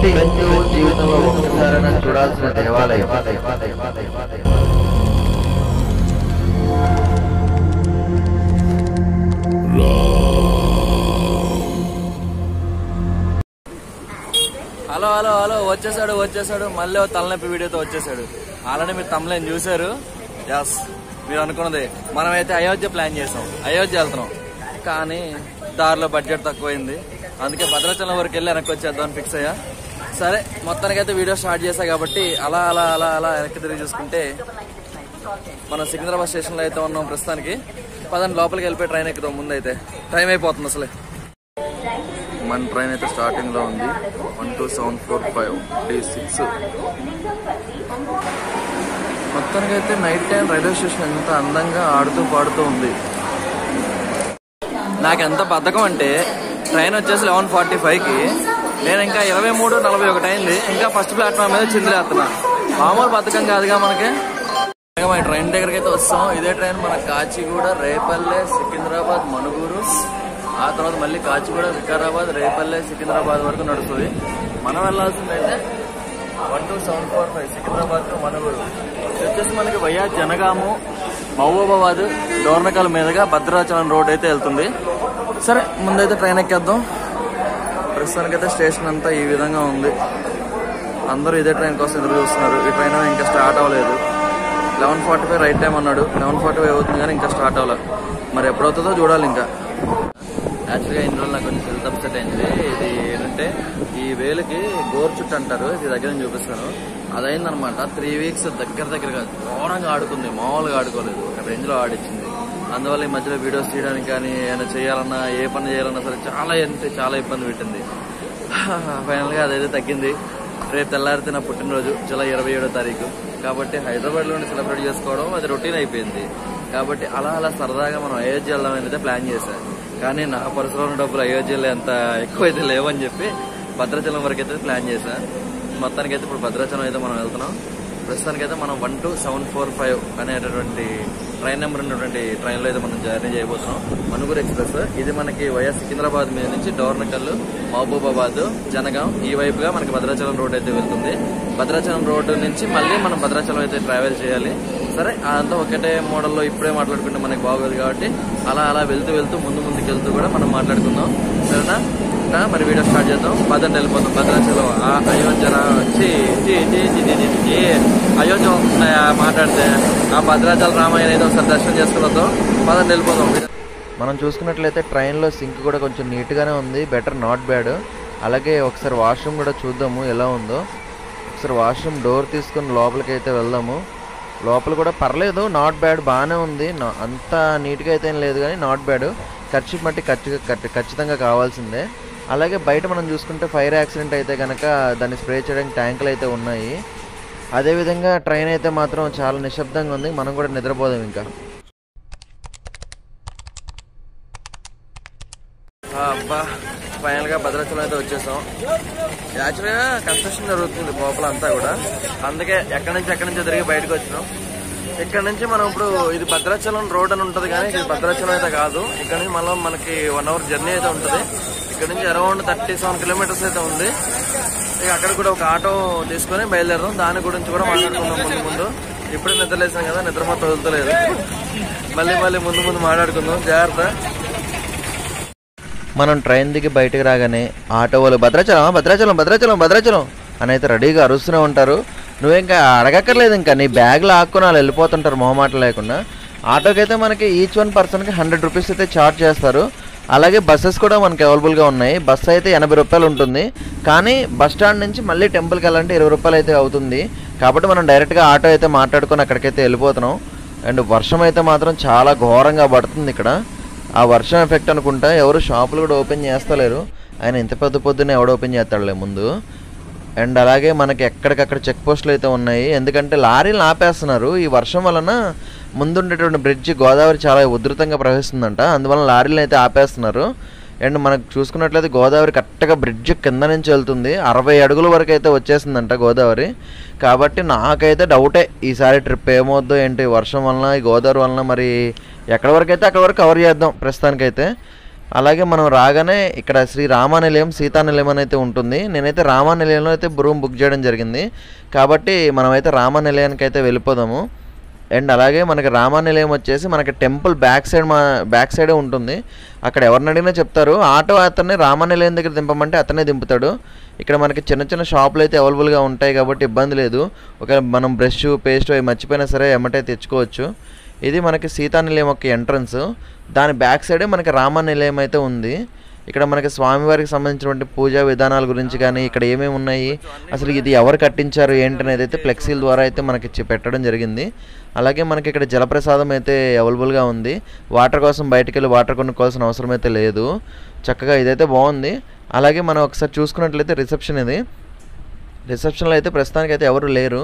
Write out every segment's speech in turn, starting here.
ఇవన్నీ జీవితంలో ఒక్కసారైనా చూడాల్సిన దేవాలయం. హలో హలో హలో వచ్చేసాడు మళ్ళీ తలనొప్పి వీడియోతో వచ్చేసాడు. ఆల్రెడీ మీరు తమ్ముళ్ళని చూశారు. ఎస్, మీరు అనుకున్నది. మనమైతే అయోధ్య ప్లాన్ చేసాం, అయోధ్య వెళ్తున్నాం. కానీ దారిలో బడ్జెట్ తక్కువైంది, అందుకే భద్రాచలం వరకు వెళ్ళి వెనక్కి వచ్చేద్దామని ఫిక్స్ అయ్యా. సరే, మొత్తానికైతే వీడియో స్టార్ట్ చేశా కాబట్టి అలా అలా అలా అలా వెనక్కి తిరిగి చూసుకుంటే మనం సికింద్రాబాద్ స్టేషన్లో అయితే ఉన్నాం ప్రస్తుతానికి. పదండి లోపలికి వెళ్ళిపోయి ట్రైన్ ఎక్కుదాం. ముందైతే టైం అయిపోతుంది అసలే. మన ట్రైన్ అయితే స్టార్టింగ్ లో ఉంది. 12745 D6. మొత్తానికి అయితే నైట్ టైం రైల్వే స్టేషన్ ఎంత అందంగా ఆడుతూ పాడుతూ ఉంది. నాకు ఎంత బద్ధకం అంటే ట్రైన్ వచ్చేసి 11:45కి, నేను ఇంకా 23:41 అయింది. ఇంకా ఫస్ట్ ప్లాట్ఫామ్ మీద చిందులేస్తున్నా. మామూలు బద్ధకం కాదుగా మనకి. మన ట్రైన్ దగ్గరికి అయితే వస్తాం. ఇదే ట్రైన్ మన కాచిగూడ, రేపల్లె, సికింద్రాబాద్, మనుగూరు, ఆ తర్వాత మళ్ళీ కాచిగూడ, వికారాబాద్, రేపల్లె, సికింద్రాబాద్ వరకు నడుస్తుంది. మనం వెళ్లాల్సింది అయితే 12745 సికింద్రాబాద్ టు మనుగూరు. వచ్చేసి మనకి వయా జనగాము, మహబూబాబాద్, డోర్నకల్ మీదుగా భద్రాచలం రోడ్ అయితే వెళ్తుంది. సరే, ముందైతే ట్రైన్ ఎక్కేద్దాం. ప్రస్తుతానికైతే స్టేషన్ అంతా ఈ విధంగా ఉంది. అందరూ ఇదే ట్రైన్ కోసం ఎదురు చూస్తున్నారు. ఈ ట్రైన్ ఇంకా స్టార్ట్ అవ్వలేదు. 11:45 రైట్ టైం అన్నాడు. 11:45 అవుతుంది కానీ ఇంకా స్టార్ట్ అవ్వలేదు. మరి ఎప్పుడవుతుందో చూడాలి. ఇంకా యాక్చువల్గా ఇన్ని రోజులు నాకు కొంచెం హెల్త్ అప్సెట్ అయింది. ఇది ఏంటంటే ఈ వేలుకి గోరు చుట్టు అంటారు, ఇది దగ్గర నుంచి చూపిస్తాను. అదైందనమాట. 3 వీక్స్ దగ్గరగా ఘోరంగా ఆడుకుంది. మామూలుగా ఆడుకోలేదు, ఒక రేంజ్ లో ఆడిచ్చింది. అందువల్ల ఈ మధ్యలో వీడియోస్ తీయడానికి కానీ ఏమైనా చేయాలన్నా, ఏ పని చేయాలన్నా సరే చాలా ఇబ్బంది పెట్టింది. ఫైనల్ గా అదైతే తగ్గింది. రేపు తెల్లారితే నా పుట్టినరోజు, జూలై 27వ తారీఖు. కాబట్టి హైదరాబాద్ లోనే సెలబ్రేట్ చేసుకోవడం అది రొటీన్ అయిపోయింది. కాబట్టి అలా అలా సరదాగా మనం అయోధ్య వెళ్దామని అయితే ప్లాన్ చేశాను. కానీ నా పరిసరంలో డబ్బులు అయోధ్యలో ఎంత ఎక్కువైతే లేవని చెప్పి భద్రాచలం వరకు అయితే ప్లాన్ చేశాను. మొత్తానికి అయితే ఇప్పుడు భద్రాచలం అయితే మనం వెళ్తున్నాం. ప్రస్తుతానికి అయితే మనం 12745 అనేటటువంటి ట్రైన్ నెంబర్ ఉన్నటువంటి ట్రైన్లో అయితే మనం జర్నీ చేయబోతున్నాం. మనుగూరు ఎక్స్ప్రెస్. ఇది మనకి వయా సికింద్రాబాద్ మీద నుంచి డోర్నకల్, మహబూబాబాద్, జనగాం ఈ వైపుగా మనకి భద్రాచలం రోడ్ అయితే వెళ్తుంది. భద్రాచలం రోడ్డు నుంచి మళ్ళీ మనం భద్రాచలం అయితే ట్రావెల్ చేయాలి. సరే, అదంతా ఒకటే మోడల్లో ఇప్పుడే మాట్లాడుకుంటే మనకి బాగోదు కాబట్టి అలా అలా వెళ్తూ ముందుకు వెళ్తూ కూడా మనం మాట్లాడుకుందాం. సరేనా? మరి వీడియో స్టార్ట్ చేద్దాం. పదండి వెళ్ళిపోతాం భద్రాచలం. అయోధ్య అయోధ్య మాట్లాడితే ఆ భద్రాచలం రామాయణ ఏదో ఒకసారి దర్శనం చేసుకుని వద్దాం. పదండి వెళ్ళిపోదాం. మనం చూసుకున్నట్లయితే ట్రైన్లో సింక్ కూడా కొంచెం నీట్గానే ఉంది. Better, not bad. అలాగే ఒకసారి వాష్రూమ్ కూడా చూద్దాము ఎలా ఉందో. ఒకసారి వాష్రూమ్ డోర్ తీసుకుని లోపలికి అయితే వెళ్దాము. లోపల కూడా పర్లేదు, నాట్ బ్యాడ్, బాగానే ఉంది. అంత నీట్గా అయితే ఏం లేదు కానీ నాట్ బ్యాడ్. ఖర్చు మట్టి ఖచ్చితంగా కావాల్సిందే. అలాగే బయట మనం చూసుకుంటే ఫైర్ యాక్సిడెంట్ అయితే కనుక దాన్ని స్ప్రే చేయడానికి ట్యాంకులు అయితే ఉన్నాయి. అదేవిధంగా ట్రైన్ అయితే మాత్రం చాలా నిశ్శబ్దంగా ఉంది. మనం కూడా నిద్రపోదాం. ఇంకా అబ్బా, ఫైనల్ గా భద్రాచలం అయితే వచ్చేసాం. యాక్చువల్గా కన్స్ట్రక్షన్ జరుగుతుంది లోపల అంతా కూడా, అందుకే ఎక్కడి నుంచి తిరిగి బయటకు వచ్చినాం. ఇక్కడ నుంచి మనం ఇప్పుడు ఇది భద్రాచలం రోడ్ అని ఉంటుంది కానీ ఇది భద్రాచలం అయితే కాదు. ఇక్కడ నుంచి మళ్ళీ మనకి 1 అవర్ జర్నీ అయితే ఉంటుంది. ఇక్కడ నుంచి అరౌండ్ 37 కిలోమీటర్స్ అయితే ఉంది. ఇక అక్కడ కూడా ఒక ఆటో తీసుకొని బయలుదేరదాం. దాని గురించి కూడా మాట్లాడుకుందాం ముందు. ఇప్పుడే నిద్రలేసాం కదా, నిద్ర మొత్తం వదులుతలేదు. మళ్ళీ ముందు మాట్లాడుకుందాం. జాగ్రత్త. మనం ట్రైన్ దిగి బయటకు రాగానే ఆటో వాళ్ళు భద్రాచలం అని అయితే రెడీగా అరుస్తూనే ఉంటారు. నువ్వు ఇంకా అడగక్కర్లేదు, ఇంకా నీ బ్యాగ్లో ఆక్కుని వాళ్ళు వెళ్ళిపోతుంటారు మొహమాటం లేకుండా. ఆటోకి అయితే మనకి ఈచ్ 1 పర్సన్కి 100 రూపీస్ అయితే ఛార్జ్ చేస్తారు. అలాగే బస్సెస్ కూడా మనకి అవైలబుల్గా ఉన్నాయి. బస్సు అయితే 80 రూపాయలు ఉంటుంది. కానీ బస్ స్టాండ్ నుంచి మళ్ళీ టెంపుల్కి వెళ్ళాలంటే 20 రూపాయలు అయితే అవుతుంది. కాబట్టి మనం డైరెక్ట్గా ఆటో అయితే మాట్లాడుకొని అక్కడికైతే వెళ్ళిపోతున్నాం. అండ్ వర్షం అయితే మాత్రం చాలా ఘోరంగా పడుతుంది ఇక్కడ. ఆ వర్షం ఎఫెక్ట్ అనుకుంటా ఎవరు షాపులు కూడా ఓపెన్ చేస్తలేరు. ఆయన ఇంత పొద్దున్నే ఎవడు ఓపెన్ చేస్తాడులే ముందు. అండ్ అలాగే మనకి ఎక్కడికక్కడ చెక్ పోస్టులు అయితే ఉన్నాయి. ఎందుకంటే లారీలు ఆపేస్తున్నారు. ఈ వర్షం వలన ముందుండేటువంటి బ్రిడ్జి గోదావరి చాలా ఉధృతంగా ప్రవహిస్తుందంట. అందువలన లారీలు అయితే ఆపేస్తున్నారు. అండ్ మనకు చూసుకున్నట్లయితే గోదావరి కరెక్ట్గా బ్రిడ్జ్ కింద నుంచి వెళ్తుంది. 60 అడుగుల వరకు అయితే వచ్చేసిందంట గోదావరి. కాబట్టి నాకైతే డౌటే ఈసారి ట్రిప్ ఏమవుద్దో ఏంటి వర్షం వలన, ఈ గోదావరి వలన. మరి ఎక్కడి వరకు అయితే అక్కడి వరకు కవర్ చేద్దాం ప్రస్తుతానికైతే. అలాగే మనం రాగానే ఇక్కడ శ్రీ రామానిలయం సీతానిలయం అని అయితే ఉంటుంది. నేనైతే రామానిలయంలో అయితే రూమ్ బుక్ చేయడం జరిగింది కాబట్టి మనమైతే రామానిలయానికి అయితే వెళ్ళిపోదాము. అండ్ అలాగే మనకి రామానిలయం వచ్చేసి మనకి టెంపుల్ బ్యాక్ సైడే ఉంటుంది. అక్కడ ఎవరిని అడిగినా చెప్తారు. ఆటో అతన్ని రామానిలయం దగ్గర దింపమంటే అతనే దింపుతాడు. ఇక్కడ మనకి చిన్న చిన్న షాపులు అయితే అవైలబుల్గా ఉంటాయి కాబట్టి ఇబ్బంది లేదు. ఒకవేళ మనం బ్రష్ పేస్ట్ అవి మర్చిపోయినా సరే ఎమ్మటే తెచ్చుకోవచ్చు. ఇది మనకి సీతానిలయం యొక్క ఎంట్రన్స్. దాని బ్యాక్ సైడే మనకి రామానిలయం అయితే ఉంది. ఇక్కడ మనకి స్వామివారికి సంబంధించినటువంటి పూజా విధానాల గురించి కానీ ఇక్కడ ఏమేమి ఉన్నాయి, అసలు ఇది ఎవరు కట్టించారు ఏంటనేది అయితే ఫ్లెక్సీల ద్వారా అయితే మనకి పెట్టడం జరిగింది. అలాగే మనకి ఇక్కడ జలప్రసాదం అయితే అవైలబుల్గా ఉంది. వాటర్ కోసం బయటికి వెళ్ళి వాటర్ కొనుక్కోవాల్సిన అవసరం అయితే లేదు. చక్కగా ఇదైతే బాగుంది. అలాగే మనం ఒకసారి చూసుకున్నట్లయితే రిసెప్షన్లో అయితే ప్రస్తుతానికి అయితే ఎవరు లేరు.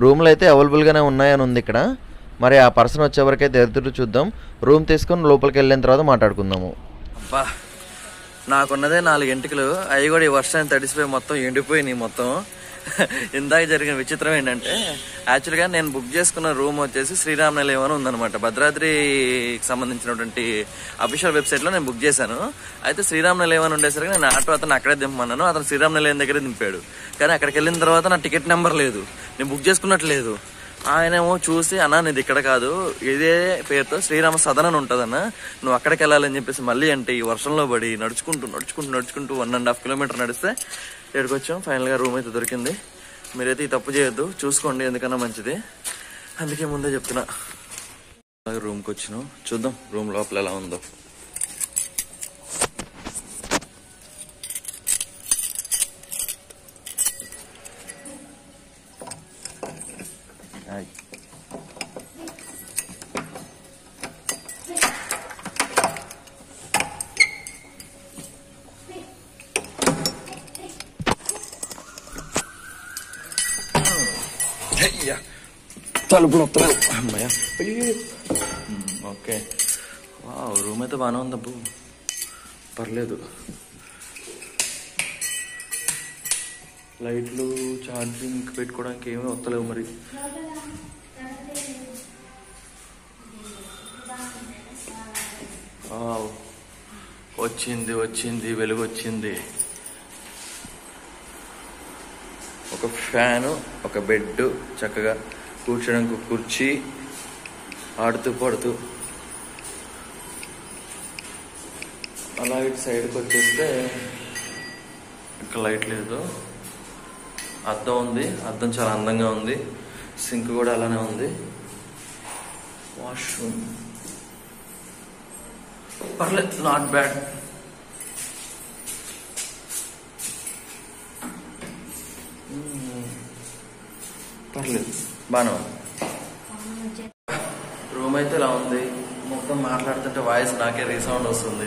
రూమ్లు అయితే అవైలబుల్గానే ఉన్నాయని ఉంది ఇక్కడ. మరి ఆ పర్సన్ వచ్చేవరకైతే ఎదురు చూద్దాం. రూమ్ తీసుకొని లోపలికి వెళ్ళిన తర్వాత మాట్లాడుకుందాము. అబ్బా, నాకున్నదే 4 గంటలు, అవి కూడా ఈ వర్షాన్ని తడిసిపోయి మొత్తం ఎండిపోయినాయి మొత్తం. ఇందాక జరిగిన విచిత్రం ఏంటంటే, యాక్చువల్గా నేను బుక్ చేసుకున్న రూమ్ వచ్చేసి శ్రీరామనిలయం అని ఉందనమాట. భద్రాద్రికి సంబంధించినటువంటి అఫీషియల్ వెబ్సైట్లో నేను బుక్ చేశాను. అయితే శ్రీరామనిలయం అని ఉండేసరికి నేను ఆటో అతను అక్కడే దింపమన్నాను. అతను శ్రీరామనిలయం దగ్గరే దింపాడు. కానీ అక్కడికి వెళ్ళిన తర్వాత నా టికెట్ నెంబర్ లేదు, నేను బుక్ చేసుకున్నట్టు లేదు. ఆయనేమో చూసి, అన్నా నీది ఇక్కడ కాదు, ఇదే పేరుతో శ్రీరామ సదన్ అని ఉంటుందన్న, నువ్వు అక్కడికి వెళ్ళాలని చెప్పేసి మళ్ళీ అంటే ఈ వర్షంలో పడి నడుచుకుంటూ 1.5 కిలోమీటర్ నడిస్తే ఇక్కడికి వచ్చాం. ఫైనల్గా రూమ్ అయితే దొరికింది. మీరైతే ఈ తప్పు చేయొద్దు, చూసుకోండి, ఎందుకన్నా మంచిది. అందుకే ముందే చెప్తున్నా. రూమ్కి వచ్చినాం, చూద్దాం రూమ్ లోపల ఎలా ఉందో. తలుపులు వస్తలేవు అమ్మాయ. ఓకే, రూమ్ అయితే బాగానే ఉంది అబ్బు, పర్లేదు. లైట్లు ఛార్జింగ్ పెట్టుకోవడానికి ఏమీ వస్తలేవు మరి. వచ్చింది వెలుగు వచ్చింది. ఒక ఫ్యాను, ఒక బెడ్, చక్కగా కూర్చోడానికి కుర్చీ, ఆడుతూ పడుతూ. అలా ఇటు సైడ్కి వచ్చేస్తే ఇంకా లైట్ లేదు. అద్దం ఉంది, అద్దం చాలా అందంగా ఉంది. సింక్ కూడా అలానే ఉంది. వాష్రూమ్ పర్లేదు, నాట్ బ్యాడ్. పర్లేదు, బాగానే ఉంది. రూమ్ అయితే ఇలా ఉంది. మొత్తం మాట్లాడుతుంటే వాయిస్ నాకే రీసౌండ్ వస్తుంది.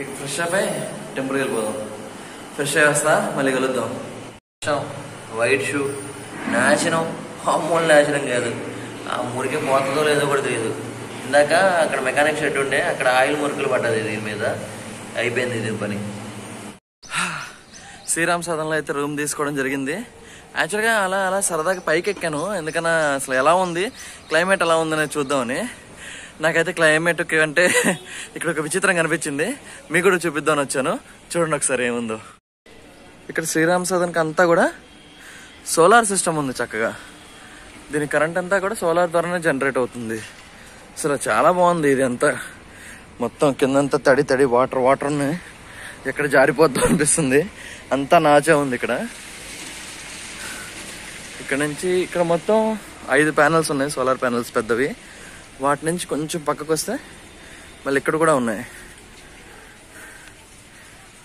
ఇక ఫ్రెష్ అప్ అయి టెంపుల్కి వెళ్ళిపోదాం. ఫ్రెష్ అయ్యి వస్తా, మళ్ళీ కలుద్దాం. వైట్ షూ నాశనం, మామూలు నాశనం కాదు. ఆ మురికి పోతుందో లేదో కూడా తెలియదు. ఇందాక అక్కడ మెకానిక్ షెడ్ ఉండే, అక్కడ ఆయిల్ మురుకులు పడ్డది దీని మీద. అయిపోయింది దీని పని. శ్రీరామ్ సదన్లో అయితే రూమ్ తీసుకోవడం జరిగింది. యాక్చువల్గా అలా సరదాగా పైకి ఎక్కాను, ఎందుకన్నా అసలు ఎలా ఉంది క్లైమేట్ ఎలా ఉందనేది చూద్దామని. నాకైతే క్లైమేట్ అంటే ఇక్కడ ఒక విచిత్రం కనిపించింది, మీకు కూడా చూపిద్దామని వచ్చాను. చూడండి ఒకసారి ఏముందో. ఇక్కడ శ్రీరామ్ సదన్కి అంతా కూడా సోలార్ సిస్టమ్ ఉంది చక్కగా. దీని కరెంట్ అంతా కూడా సోలార్ ద్వారానే జనరేట్ అవుతుంది. అసలు చాలా బాగుంది ఇది అంతా. మొత్తం కిందంతా తడి వాటర్ని ఎక్కడ జారిపోద్దాం అనిపిస్తుంది. అంతా నాచే ఉంది ఇక్కడ. ఇక్కడ నుంచి ఇక్కడ మొత్తం 5 ప్యానల్స్ ఉన్నాయి, సోలార్ ప్యానల్స్ పెద్దవి. వాటి నుంచి కొంచెం పక్కకు వస్తే మళ్ళీ ఇక్కడ కూడా ఉన్నాయి.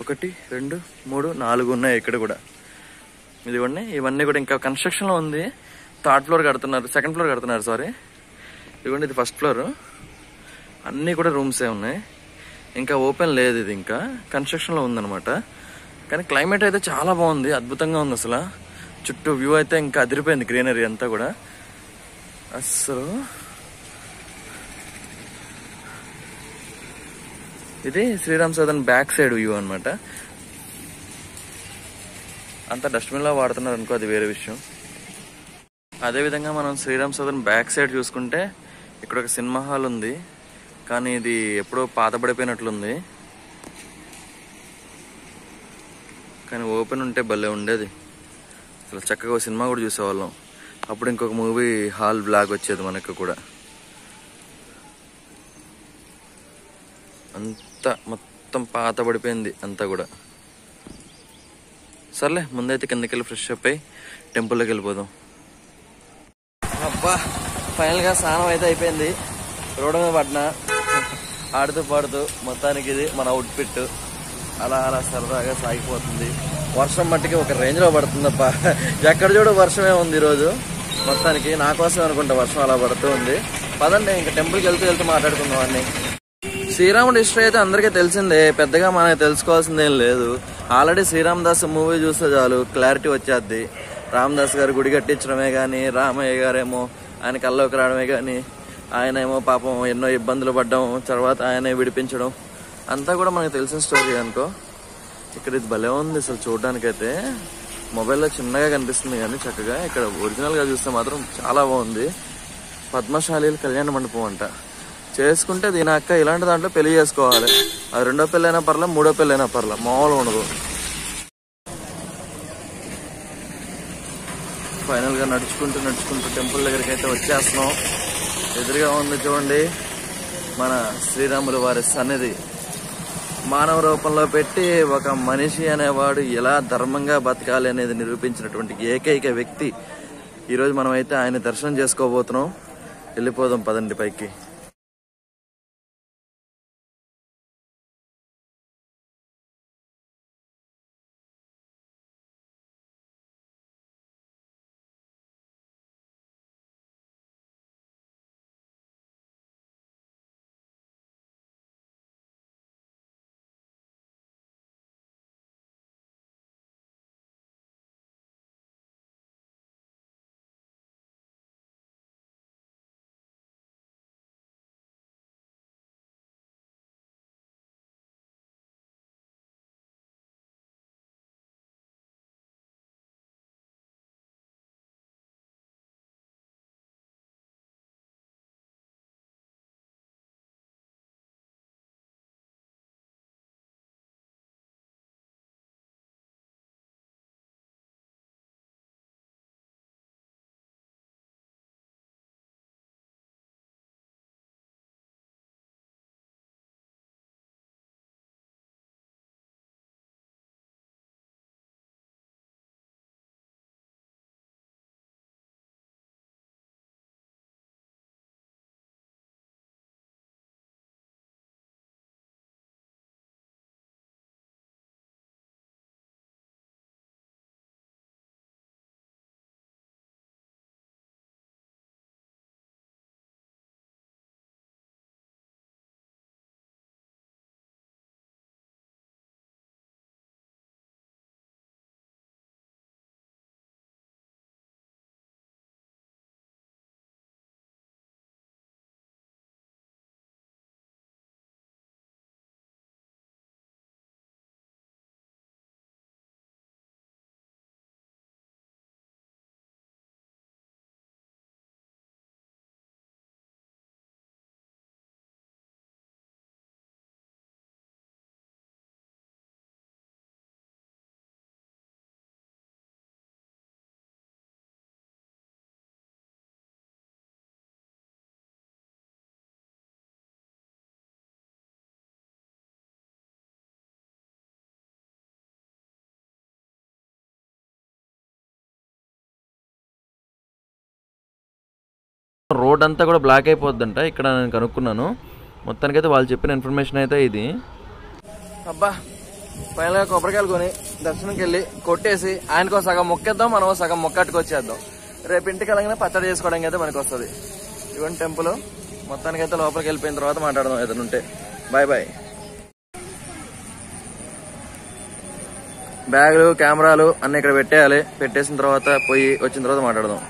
1, 2, 3, 4 ఉన్నాయి ఇక్కడ కూడా. ఇదిగోండి, ఇవన్నీ కూడా ఇంకా కన్స్ట్రక్షన్లో ఉంది. 3rd ఫ్లోర్ కడుతున్నారు, 2nd ఫ్లోర్ కడుతున్నారు, సారీ. ఇదిగోండి, ఇది 1st ఫ్లోర్. అన్నీ కూడా రూమ్సే ఉన్నాయి, ఇంకా ఓపెన్ లేదు. ఇది ఇంకా కన్స్ట్రక్షన్లో ఉందన్నమాట. కానీ క్లైమేట్ అయితే చాలా బాగుంది, అద్భుతంగా ఉంది అసలు. చుట్టూ వ్యూ అయితే ఇంకా అదిరిపోయింది, గ్రీనరీ అంతా కూడా. అసలు ఇది Sriram Sadan back side view అనమాట. అంతా డస్ట్బిన్లా వాడుతున్నారు అనుకో, అది వేరే విషయం. అదేవిధంగా మనం శ్రీరామ్ సదన్ బ్యాక్ సైడ్ చూసుకుంటే ఇక్కడ ఒక సినిమా హాల్ ఉంది, కానీ ఇది ఎప్పుడో పాతబడిపోయినట్లుంది. కానీ ఓపెన్ ఉంటే భలే ఉండేది. అసలు చక్కగా సినిమా కూడా చూసేవాళ్ళం. అప్పుడు ఇంకొక మూవీ హాల్ బ్లాగ్ వచ్చేది మనకు కూడా. అంతా మొత్తం పాత పడిపోయింది అంతా కూడా. సర్లే ముందైతే కిందకి వెళ్ళి ఫ్రెష్ అప్ అయ్యి టెంపుల్లోకి వెళ్ళిపోదాం. అబ్బా ఫైనల్గా స్నానం అయితే అయిపోయింది. రోడ్డు మీద పడినా ఆడుతూ పాడుతూ. మొత్తానికి ఇది మన అవుట్ఫిట్ అలా అలా సరదాగా సాగిపోతుంది. వర్షం మట్టికి ఒక రేంజ్లో పడుతుందప్ప. ఎక్కడ చూడు వర్షమే ఉంది ఈరోజు. మొత్తానికి నా కోసం అనుకుంటా వర్షం అలా పడుతూ ఉంది. పదండి ఇంకా టెంపుల్కి వెళ్తూ మాట్లాడుకుందాం అన్ని. శ్రీరాముడి హిస్టరీ అయితే అందరికీ తెలిసిందే, పెద్దగా మనకి తెలుసుకోవాల్సిందేం లేదు. ఆల్రెడీ శ్రీరామదాస్ మూవీ చూస్తే చాలు క్లారిటీ వచ్చేద్ది. రామదాస్ గారు గుడి కట్టించడమే కానీ, రామయ్య గారేమో ఆయన కల్లోకి రావడమే కానీ, ఆయన ఏమో పాపం ఎన్నో ఇబ్బందులు పడ్డం, తర్వాత ఆయనే విడిపించడం అంతా కూడా మనకు తెలిసిన స్టోరీ అనుకో. ఇక్కడ ఇది భలే ఉంది అసలు చూడడానికైతే. మొబైల్లో చిన్నగా కనిపిస్తుంది కానీ చక్కగా ఇక్కడ ఒరిజినల్గా చూస్తే మాత్రం చాలా బాగుంది. పద్మశాలీల కళ్యాణ మండపం అంట. చేసుకుంటే దీని అక్క ఇలాంటి దాంట్లో పెళ్లి చేసుకోవాలి. అది 2వ పెళ్ళైనా పర్లే, 3వ పెళ్ళైనా పర్లే, మామూలుగా ఉండదు. ఫైనల్గా నడుచుకుంటూ టెంపుల్ దగ్గరికి అయితే వచ్చేస్తున్నాం. ఎదురుగా ఉంది చూడండి మన శ్రీరాముల వారి సన్నిధి. మానవ రూపంలో పెట్టి ఒక మనిషి అనేవాడు ఎలా ధర్మంగా బతకాలి అనేది నిరూపించినటువంటి ఏకైక వ్యక్తి. ఈరోజు మనం అయితే ఆయన దర్శనం చేసుకోబోతున్నాం. వెళ్ళిపోదాం పదండి పైకి. రోడ్ అంతా కూడా బ్లాక్ అయిపోద్దంట ఇక్కడ నేను కనుక్కున్నాను. మొత్తానికైతే వాళ్ళు చెప్పిన ఇన్ఫర్మేషన్ అయితే ఇది. అబ్బా ఫైనల్గా కొబ్బరికాయలు కొని దర్శనంకి వెళ్ళి కొట్టేసి ఆయనకో సగం మొక్కేద్దాం, మనం సగం మొక్కట్టుకొచ్చేద్దాం. రేపు ఇంటికి వెళ్ళగానే పచ్చడి చేసుకోవడానికి అయితే మనకు వస్తుంది. ఇవన్నీ టెంపుల్. మొత్తానికైతే లోపలికి వెళ్ళిపోయిన తర్వాత మాట్లాడదాం ఏదైనా ఉంటే. Bye bye. బ్యాగులు కెమెరాలు అన్ని ఇక్కడ పెట్టేయాలి. పెట్టేసిన తర్వాత పోయి వచ్చిన తర్వాత మాట్లాడదాం.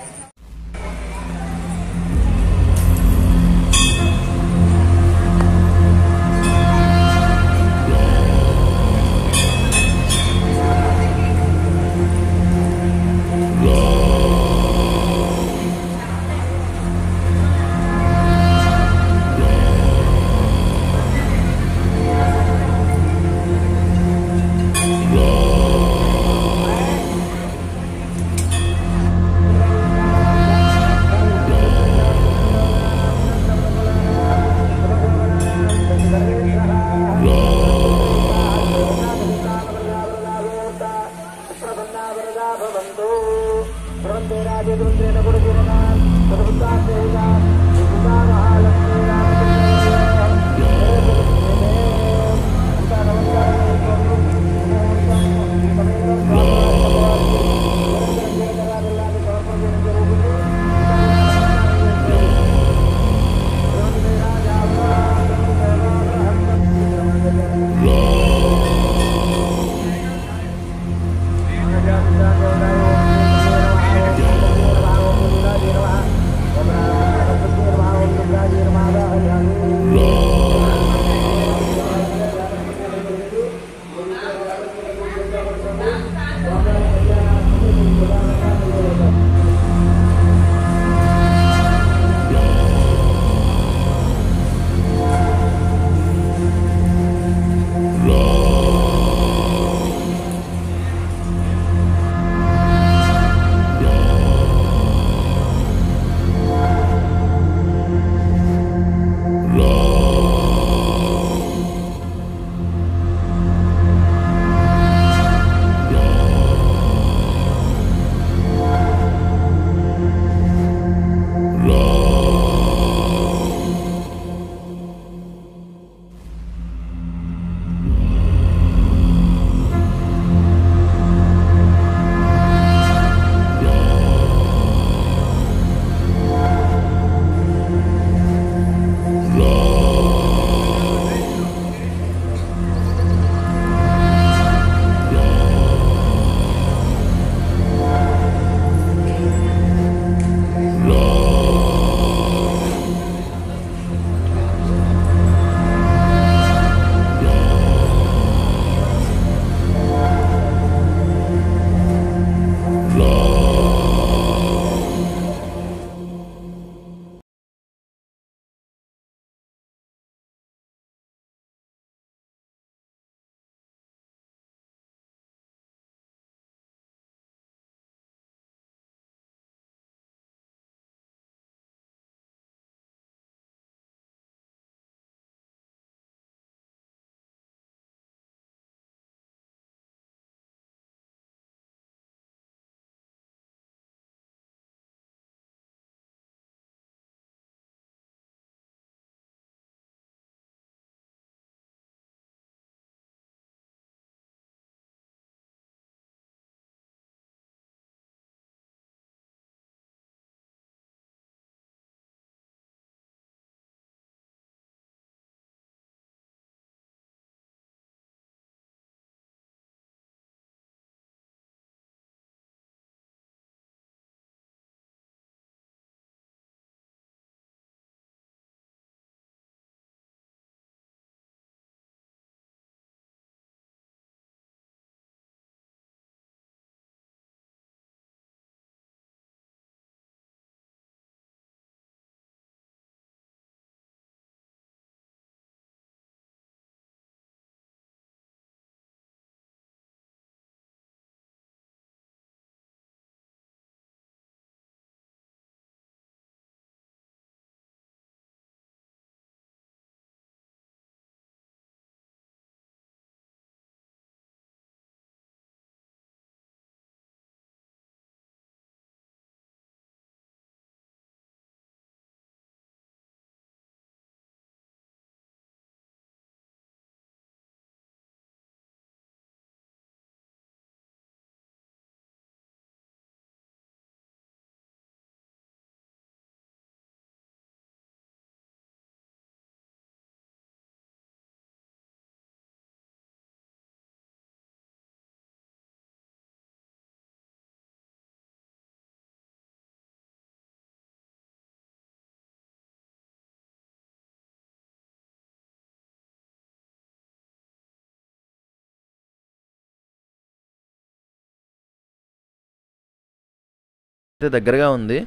అయితే దగ్గరగా ఉంది.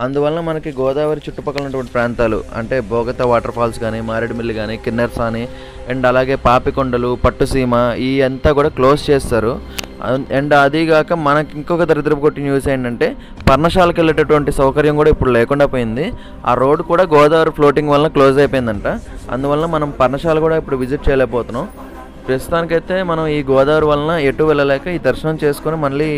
అందువలన మనకి గోదావరి చుట్టుపక్కల ఉన్నటువంటి ప్రాంతాలు అంటే బోగత వాటర్ ఫాల్స్ కానీ, మారేడుమిల్లి కానీ, కిన్నెరసాని అండ్ అలాగే పాపికొండలు, పట్టుసీమ ఈ అంతా కూడా క్లోజ్ చేస్తారు. అండ్ అదీగాక మనకి ఇంకొక దరిద్రపు కొట్టి న్యూస్ ఏంటంటే పర్ణశాలకు వెళ్ళేటటువంటి సౌకర్యం కూడా ఇప్పుడు లేకుండా పోయింది. ఆ రోడ్ కూడా గోదావరి ఫ్లోటింగ్ వలన క్లోజ్ అయిపోయిందంట. అందువలన మనం పర్ణశాల కూడా ఇప్పుడు విజిట్ చేయలేకపోతున్నాం. ప్రస్తుతానికైతే మనం ఈ గోదావరి వలన ఎటు వెళ్ళలేక ఈ దర్శనం చేసుకొని మళ్ళీ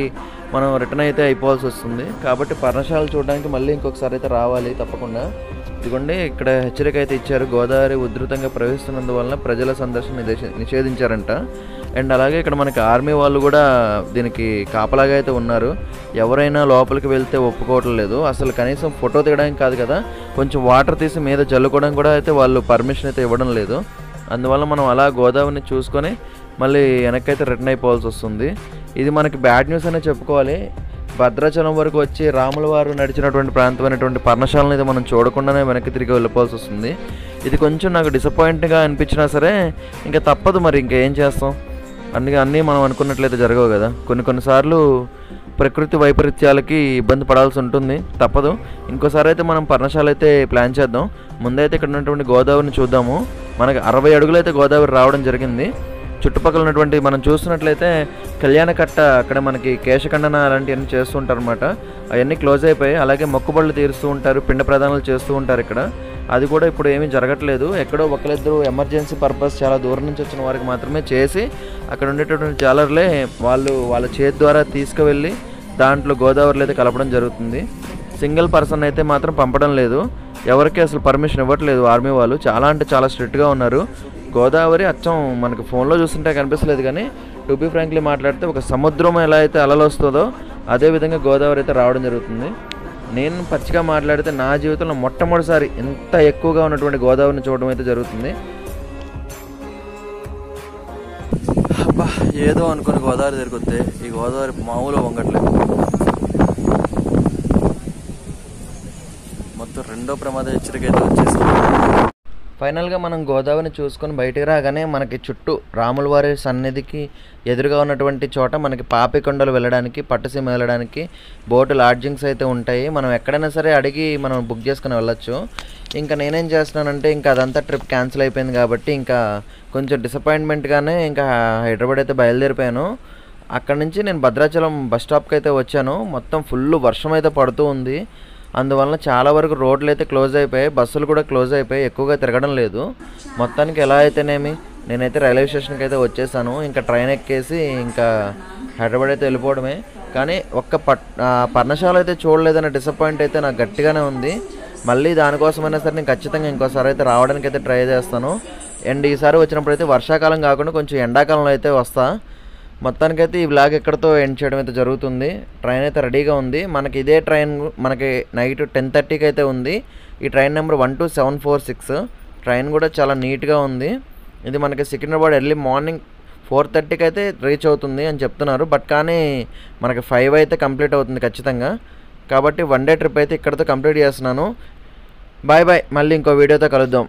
మనం రిటర్న్ అయితే అయిపోవాల్సి వస్తుంది. కాబట్టి పర్ణశాల చూడడానికి మళ్ళీ ఇంకొకసారి అయితే రావాలి తప్పకుండా. ఇదిగోండి ఇక్కడ హెచ్చరిక అయితే ఇచ్చారు, గోదావరి ఉధృతంగా ప్రవహిస్తున్నందువలన ప్రజల సందర్శన నిషేధించారంట. అండ్ అలాగే ఇక్కడ మనకి ఆర్మీ వాళ్ళు కూడా దీనికి కాపలాగా అయితే ఉన్నారు. ఎవరైనా లోపలికి వెళ్తే ఒప్పుకోవట్లేదు. అసలు కనీసం ఫోటో తీయడానికి కాదు కదా, కొంచెం వాటర్ తీసి మీద జల్లుకోవడం కూడా అయితే వాళ్ళు పర్మిషన్ అయితే ఇవ్వడం లేదు. అందువల్ల మనం అలా గోదావరిని చూసుకొని మళ్ళీ వెనక్కైతే రిటర్న్ అయిపోవాల్సి వస్తుంది. ఇది మనకి బ్యాడ్ న్యూస్ అనే చెప్పుకోవాలి. భద్రాచలం వరకు వచ్చి రాముల వారు నడిచినటువంటి ప్రాంతమైనటువంటి పర్ణశాలను అయితే మనం చూడకుండానే వెనక్కి తిరిగి వెళ్ళిపోవాల్సి వస్తుంది. ఇది కొంచెం నాకు డిసప్పాయింట్గా అనిపించినా సరే ఇంకా తప్పదు, మరి ఇంకేం చేస్తాం. అందుకే అన్నీ మనం అనుకున్నట్లయితే జరగవు కదా. కొన్నిసార్లు ప్రకృతి వైపరీత్యాలకి ఇబ్బంది పడాల్సి ఉంటుంది, తప్పదు. ఇంకోసారి అయితే మనం పర్ణశాల అయితే ప్లాన్ చేద్దాం. ముందైతే ఇక్కడ ఉన్నటువంటి గోదావరిని చూద్దాము. మనకి 60 అడుగులు అయితే గోదావరి రావడం జరిగింది. చుట్టుపక్కల ఉన్నటువంటి మనం చూస్తున్నట్లయితే కళ్యాణకట్ట, అక్కడ మనకి కేశఖండన అలాంటివన్నీ చేస్తూ ఉంటారు అనమాట. అవన్నీ క్లోజ్ అయిపోయి, అలాగే మొక్కుబళ్ళు తీరుస్తూ ఉంటారు, పిండ ప్రదానాలు చేస్తూ ఉంటారు ఇక్కడ. అది కూడా ఇప్పుడు ఏమీ జరగట్లేదు. ఎక్కడో ఒకరిద్దరు ఎమర్జెన్సీ పర్పస్ చాలా దూరం నుంచి వచ్చిన వారికి మాత్రమే చేసి అక్కడ ఉండేటటువంటి జాలర్లే వాళ్ళ చేతి ద్వారా తీసుకువెళ్ళి దాంట్లో గోదావరిలో అయితే కలపడం జరుగుతుంది. సింగిల్ పర్సన్ అయితే మాత్రం పంపడం లేదు, ఎవరికి అసలు పర్మిషన్ ఇవ్వట్లేదు ఆర్మీ వాళ్ళు. చాలా అంటే చాలా స్ట్రిక్ట్గా ఉన్నారు. గోదావరి అచ్చం మనకు ఫోన్లో చూస్తుంటే కనిపిస్తలేదు, కానీ టు బీ ఫ్రాంక్లీ మాట్లాడితే ఒక సముద్రం ఎలా అయితే అలలు వస్తుందో అదేవిధంగా గోదావరి అయితే రావడం జరుగుతుంది. నేను పచ్చిగా మాట్లాడితే నా జీవితంలో మొట్టమొదటిసారి ఇంత ఎక్కువగా ఉన్నటువంటి గోదావరిని చూడడం అయితే జరుగుతుంది. అబ్బా, ఏదో అనుకుని గోదావరి తిరిగితే ఈ గోదావరి మామూలు వంగట్లేదు. మొత్తం రెండో ప్రమాద హెచ్చరిక అయితే వచ్చేసింది. ఫైనల్గా మనం గోదావరిని చూసుకొని బయటికి రాగానే మనకి చుట్టూ రాములవారి సన్నిధికి ఎదురుగా ఉన్నటువంటి చోట మనకి పాపికొండలు వెళ్ళడానికి, పట్టుసీమ వెళ్ళడానికి బోటు లాడ్జింగ్స్ అయితే ఉంటాయి. మనం ఎక్కడైనా సరే అడిగి మనం బుక్ చేసుకుని వెళ్ళొచ్చు. ఇంకా నేనేం చేస్తున్నానంటే ఇంకా అదంతా ట్రిప్ క్యాన్సిల్ అయిపోయింది కాబట్టి ఇంకా కొంచెం డిసప్పాయింట్మెంట్గానే ఇంకా హైదరాబాద్ అయితే బయలుదేరిపోయాను. అక్కడ నుంచి నేను భద్రాచలం బస్ స్టాప్కి అయితే వచ్చాను. మొత్తం ఫుల్ వర్షం అయితే పడుతూ ఉంది. అందువలన చాలా వరకు రోడ్లు అయితే క్లోజ్ అయిపోయాయి, బస్సులు కూడా క్లోజ్ అయిపోయాయి, ఎక్కువగా తిరగడం లేదు. మొత్తానికి ఎలా అయితేనేమి నేనైతే రైల్వే స్టేషన్కి అయితే వచ్చేసాను. ఇంకా ట్రైన్ ఎక్కేసి ఇంకా హైదరాబాద్ అయితే వెళ్ళిపోవడమే. కానీ పర్ణశాల అయితే చూడలేదనే డిసప్పాయింట్ అయితే నాకు గట్టిగానే ఉంది. మళ్ళీ దానికోసమైనా సరే నేను ఖచ్చితంగా ఇంకోసారి అయితే రావడానికి అయితే ట్రై చేస్తాను. అండ్ ఈసారి వచ్చినప్పుడు అయితే వర్షాకాలం కాకుండా కొంచెం ఎండాకాలంలో అయితే వస్తా. మొత్తానికైతే ఈ వ్లాగ్ ఎక్కడితో ఎండ్ చేయడం అయితే జరుగుతుంది. ట్రైన్ అయితే రెడీగా ఉంది. మనకి ఇదే ట్రైన్ మనకి నైట్ 10:30కి అయితే ఉంది. ఈ ట్రైన్ నెంబర్ 12746. ట్రైన్ కూడా చాలా నీట్గా ఉంది. ఇది మనకి సికింద్రాబాద్ ఎర్లీ మార్నింగ్ 4:30కి అయితే రీచ్ అవుతుంది అని చెప్తున్నారు. బట్ కానీ మనకి 5 అయితే కంప్లీట్ అవుతుంది ఖచ్చితంగా. కాబట్టి 1 డే ట్రిప్ అయితే ఇక్కడితో కంప్లీట్ చేస్తున్నాను. బాయ్ బాయ్, మళ్ళీ ఇంకో వీడియోతో కలుద్దాం.